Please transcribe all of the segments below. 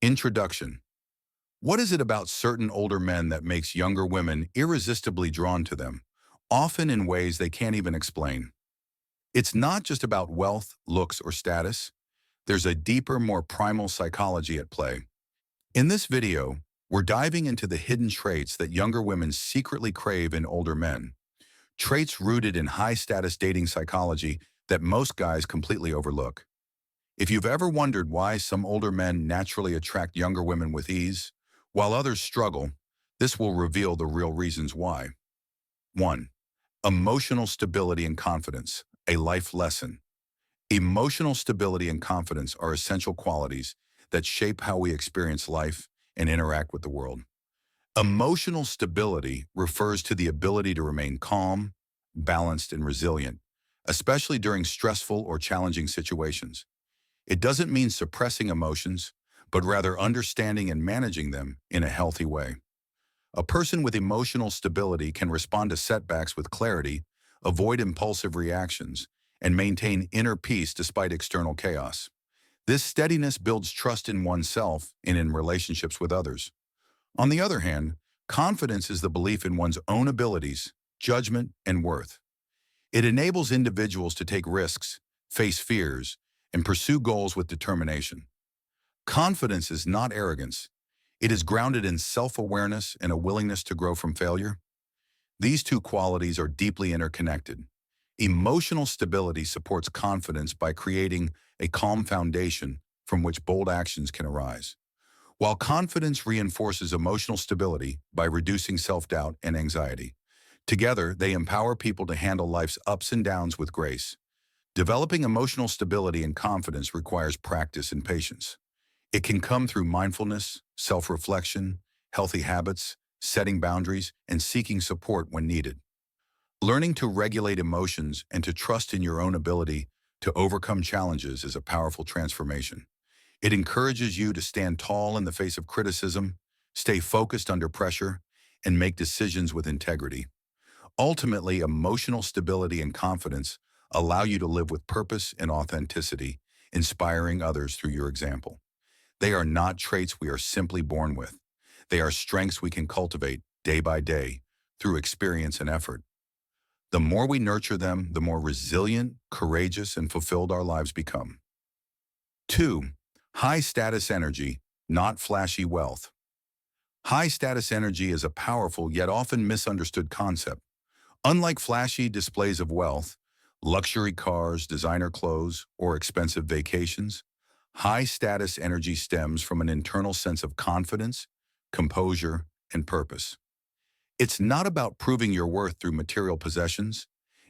Introduction. What is it about certain older men that makes younger women irresistibly drawn to them, often in ways they can't even explain? It's not just about wealth, looks, or status. There's a deeper, more primal psychology at play. In this video, we're diving into the hidden traits that younger women secretly crave in older men, traits rooted in high-status dating psychology that most guys completely overlook. If you've ever wondered why some older men naturally attract younger women with ease, while others struggle, this will reveal the real reasons why. 1. Emotional stability and confidence, a life lesson. Emotional stability and confidence are essential qualities that shape how we experience life and interact with the world. Emotional stability refers to the ability to remain calm, balanced, and resilient, especially during stressful or challenging situations. It doesn't mean suppressing emotions, but rather understanding and managing them in a healthy way. A person with emotional stability can respond to setbacks with clarity, avoid impulsive reactions, and maintain inner peace despite external chaos. This steadiness builds trust in oneself and in relationships with others. On the other hand, confidence is the belief in one's own abilities, judgment, and worth. It enables individuals to take risks, face fears, and pursue goals with determination. Confidence is not arrogance. It is grounded in self-awareness and a willingness to grow from failure. These two qualities are deeply interconnected. Emotional stability supports confidence by creating a calm foundation from which bold actions can arise, while confidence reinforces emotional stability by reducing self-doubt and anxiety. Together, they empower people to handle life's ups and downs with grace. Developing emotional stability and confidence requires practice and patience. It can come through mindfulness, self-reflection, healthy habits, setting boundaries, and seeking support when needed. Learning to regulate emotions and to trust in your own ability to overcome challenges is a powerful transformation. It encourages you to stand tall in the face of criticism, stay focused under pressure, and make decisions with integrity. Ultimately, emotional stability and confidence allow you to live with purpose and authenticity, inspiring others through your example. They are not traits we are simply born with. They are strengths we can cultivate day by day through experience and effort. The more we nurture them, the more resilient, courageous, and fulfilled our lives become. 2. High-status energy, not flashy wealth. High-status energy is a powerful yet often misunderstood concept. Unlike flashy displays of wealth, luxury cars, designer clothes, or expensive vacations, high-status energy stems from an internal sense of confidence, composure, and purpose. It's not about proving your worth through material possessions.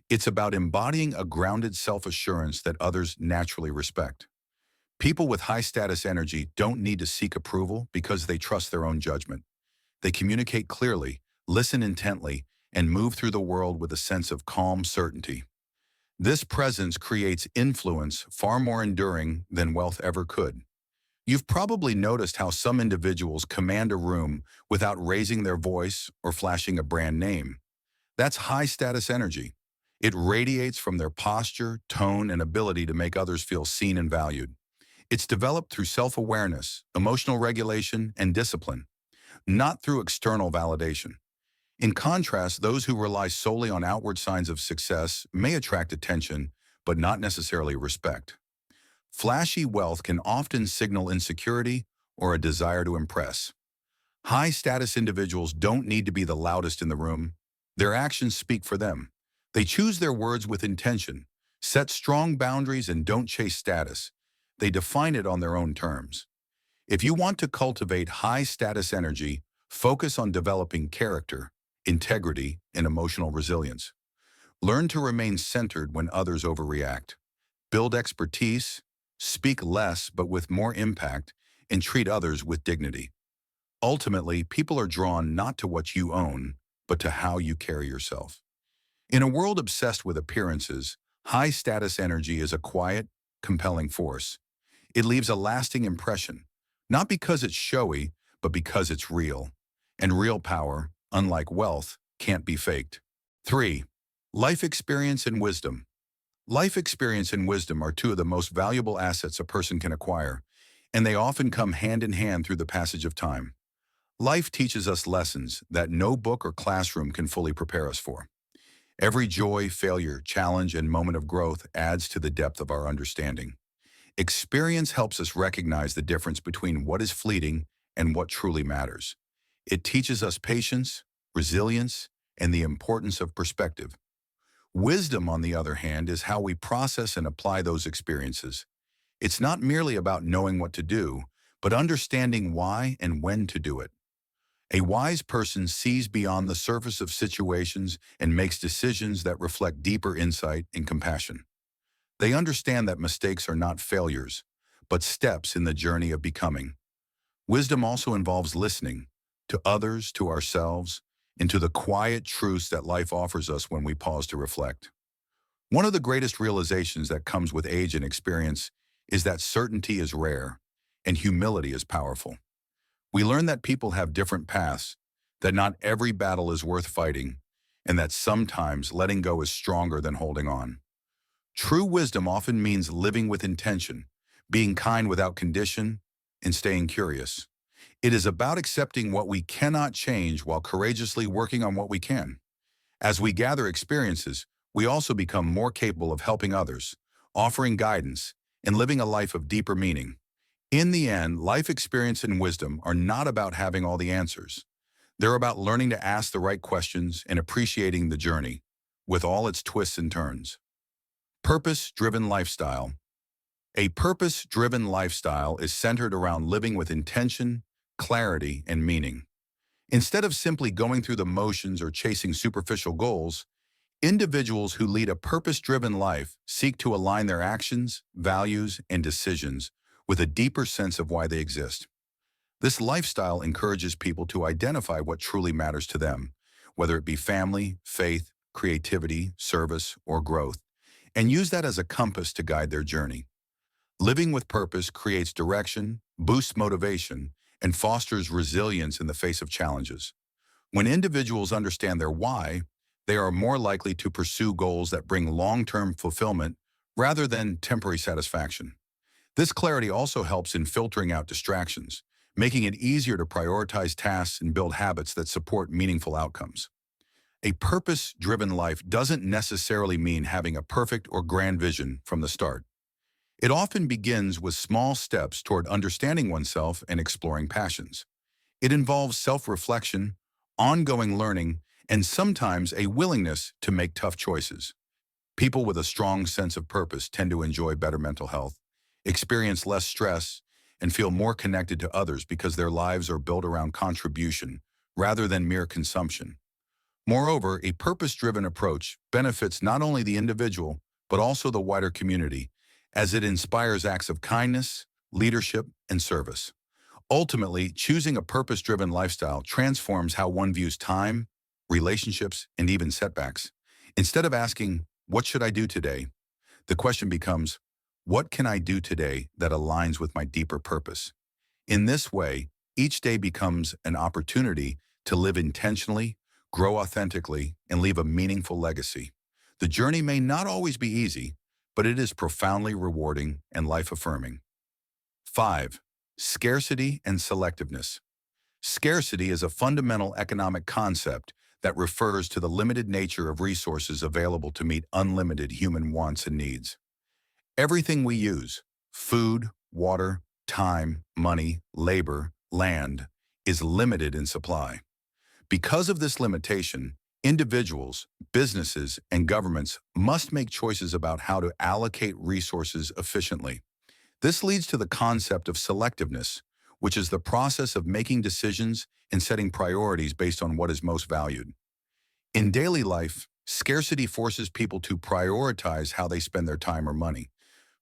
It's about embodying a grounded self-assurance that others naturally respect. People with high-status energy don't need to seek approval because they trust their own judgment. They communicate clearly, listen intently, and move through the world with a sense of calm certainty. This presence creates influence far more enduring than wealth ever could. You've probably noticed how some individuals command a room without raising their voice or flashing a brand name. That's high-status energy. It radiates from their posture, tone, and ability to make others feel seen and valued. It's developed through self-awareness, emotional regulation, and discipline, not through external validation. In contrast, those who rely solely on outward signs of success may attract attention, but not necessarily respect. Flashy wealth can often signal insecurity or a desire to impress. High-status individuals don't need to be the loudest in the room. Their actions speak for them. They choose their words with intention, set strong boundaries, and don't chase status. They define it on their own terms. If you want to cultivate high-status energy, focus on developing character, integrity, and emotional resilience. Learn to remain centered when others overreact. Build expertise, speak less but with more impact, and treat others with dignity. Ultimately, people are drawn not to what you own, but to how you carry yourself. In a world obsessed with appearances, high-status energy is a quiet, compelling force. It leaves a lasting impression, not because it's showy, but because it's real. And real power, unlike wealth, can't be faked. 3. Life experience and wisdom. Life experience and wisdom are two of the most valuable assets a person can acquire. and they often come hand in hand through the passage of time. Life teaches us lessons that no book or classroom can fully prepare us for. Every joy, failure, challenge, and moment of growth adds to the depth of our understanding. Experience helps us recognize the difference between what is fleeting and what truly matters. It teaches us patience, resilience, and the importance of perspective. Wisdom, on the other hand, is how we process and apply those experiences. It's not merely about knowing what to do, but understanding why and when to do it. A wise person sees beyond the surface of situations and makes decisions that reflect deeper insight and compassion. They understand that mistakes are not failures, but steps in the journey of becoming. Wisdom also involves listening to others, to ourselves, and to the quiet truths that life offers us when we pause to reflect. One of the greatest realizations that comes with age and experience is that certainty is rare and humility is powerful. We learn that people have different paths, that not every battle is worth fighting, and that sometimes letting go is stronger than holding on. True wisdom often means living with intention, being kind without condition, and staying curious. It is about accepting what we cannot change while courageously working on what we can. As we gather experiences, we also become more capable of helping others, offering guidance, and living a life of deeper meaning. In the end, life experience and wisdom are not about having all the answers. They're about learning to ask the right questions and appreciating the journey, with all its twists and turns. Purpose-driven lifestyle. A purpose-driven lifestyle is centered around living with intention, clarity, and meaning. Instead of simply going through the motions or chasing superficial goals, individuals who lead a purpose-driven life seek to align their actions, values, and decisions with a deeper sense of why they exist. This lifestyle encourages people to identify what truly matters to them, whether it be family, faith, creativity, service, or growth, and use that as a compass to guide their journey. Living with purpose creates direction, boosts motivation, and fosters resilience in the face of challenges. When individuals understand their why, they are more likely to pursue goals that bring long-term fulfillment rather than temporary satisfaction. This clarity also helps in filtering out distractions, making it easier to prioritize tasks and build habits that support meaningful outcomes. A purpose-driven life doesn't necessarily mean having a perfect or grand vision from the start. It often begins with small steps toward understanding oneself and exploring passions. It involves self-reflection, ongoing learning, and sometimes a willingness to make tough choices. People with a strong sense of purpose tend to enjoy better mental health, experience less stress, and feel more connected to others because their lives are built around contribution rather than mere consumption. Moreover, a purpose-driven approach benefits not only the individual, but also the wider community, as it inspires acts of kindness, leadership, and service. Ultimately, choosing a purpose-driven lifestyle transforms how one views time, relationships, and even setbacks. Instead of asking, "What should I do today?" the question becomes, "What can I do today that aligns with my deeper purpose?" In this way, each day becomes an opportunity to live intentionally, grow authentically, and leave a meaningful legacy. The journey may not always be easy, but it is profoundly rewarding and life-affirming. 5. Scarcity and selectiveness. Scarcity is a fundamental economic concept that refers to the limited nature of resources available to meet unlimited human wants and needs. Everything we use, food, water, time, money, labor, land, is limited in supply. Because of this limitation, individuals, businesses, and governments must make choices about how to allocate resources efficiently. This leads to the concept of selectiveness, which is the process of making decisions and setting priorities based on what is most valued. In daily life, scarcity forces people to prioritize how they spend their time or money.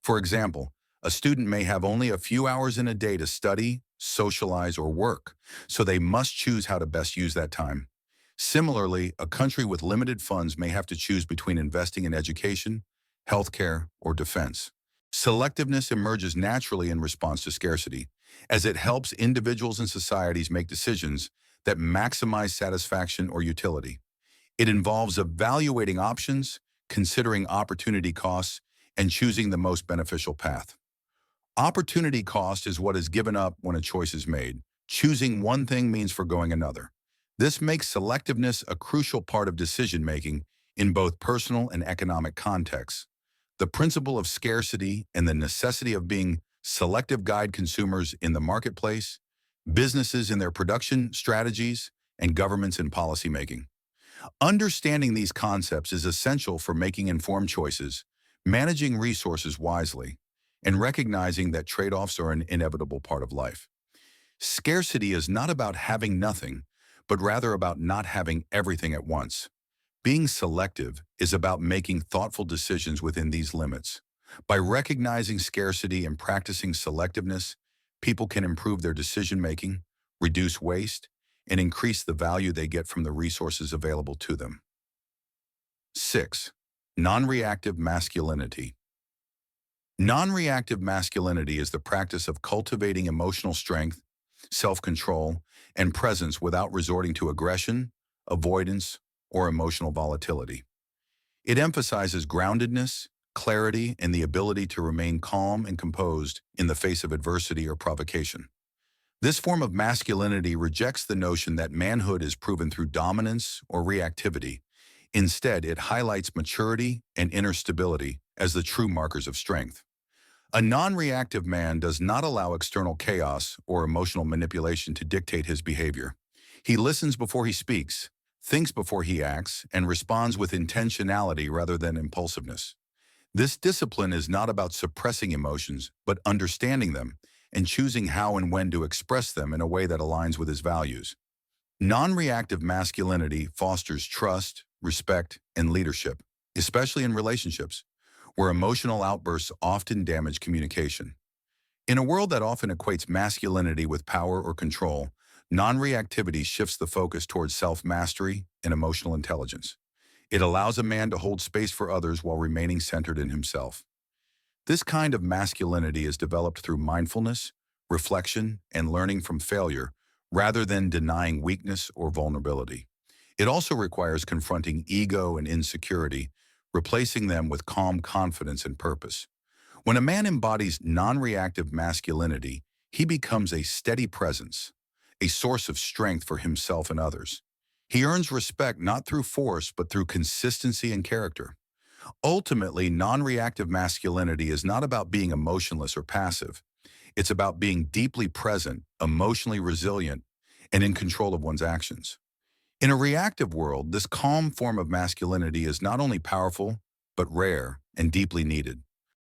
For example, a student may have only a few hours in a day to study, socialize, or work, so they must choose how to best use that time. Similarly, a country with limited funds may have to choose between investing in education, healthcare, or defense. Selectiveness emerges naturally in response to scarcity, as it helps individuals and societies make decisions that maximize satisfaction or utility. It involves evaluating options, considering opportunity costs, and choosing the most beneficial path. Opportunity cost is what is given up when a choice is made. Choosing one thing means foregoing another. This makes selectiveness a crucial part of decision-making in both personal and economic contexts. The principle of scarcity and the necessity of being selective guide consumers in the marketplace, businesses in their production strategies, and governments in policymaking. Understanding these concepts is essential for making informed choices, managing resources wisely, and recognizing that trade-offs are an inevitable part of life. Scarcity is not about having nothing, but rather about not having everything at once. Being selective is about making thoughtful decisions within these limits. By recognizing scarcity and practicing selectiveness, people can improve their decision-making, reduce waste, and increase the value they get from the resources available to them. 6. Non-reactive masculinity. Non-reactive masculinity is the practice of cultivating emotional strength, self-control, and presence without resorting to aggression, avoidance, or emotional volatility. It emphasizes groundedness, clarity, and the ability to remain calm and composed in the face of adversity or provocation. This form of masculinity rejects the notion that manhood is proven through dominance or reactivity. Instead, it highlights maturity and inner stability as the true markers of strength. A non-reactive man does not allow external chaos or emotional manipulation to dictate his behavior. He listens before he speaks, thinks before he acts, and responds with intentionality rather than impulsiveness. This discipline is not about suppressing emotions, but understanding them and choosing how and when to express them in a way that aligns with his values. Non-reactive masculinity fosters trust, respect, and leadership, especially in relationships, where emotional outbursts often damage communication. In a world that often equates masculinity with power or control, non-reactivity shifts the focus towards self-mastery and emotional intelligence. It allows a man to hold space for others while remaining centered in himself. This kind of masculinity is developed through mindfulness, reflection, and learning from failure, rather than denying weakness or vulnerability. It also requires confronting ego and insecurity, replacing them with calm confidence and purpose. When a man embodies non-reactive masculinity, he becomes a steady presence, a source of strength for himself and others. He earns respect not through force, but through consistency and character. Ultimately, non-reactive masculinity is not about being emotionless or passive. It's about being deeply present, emotionally resilient, and in control of one's actions. In a reactive world, this calm form of masculinity is not only powerful, but rare and deeply needed.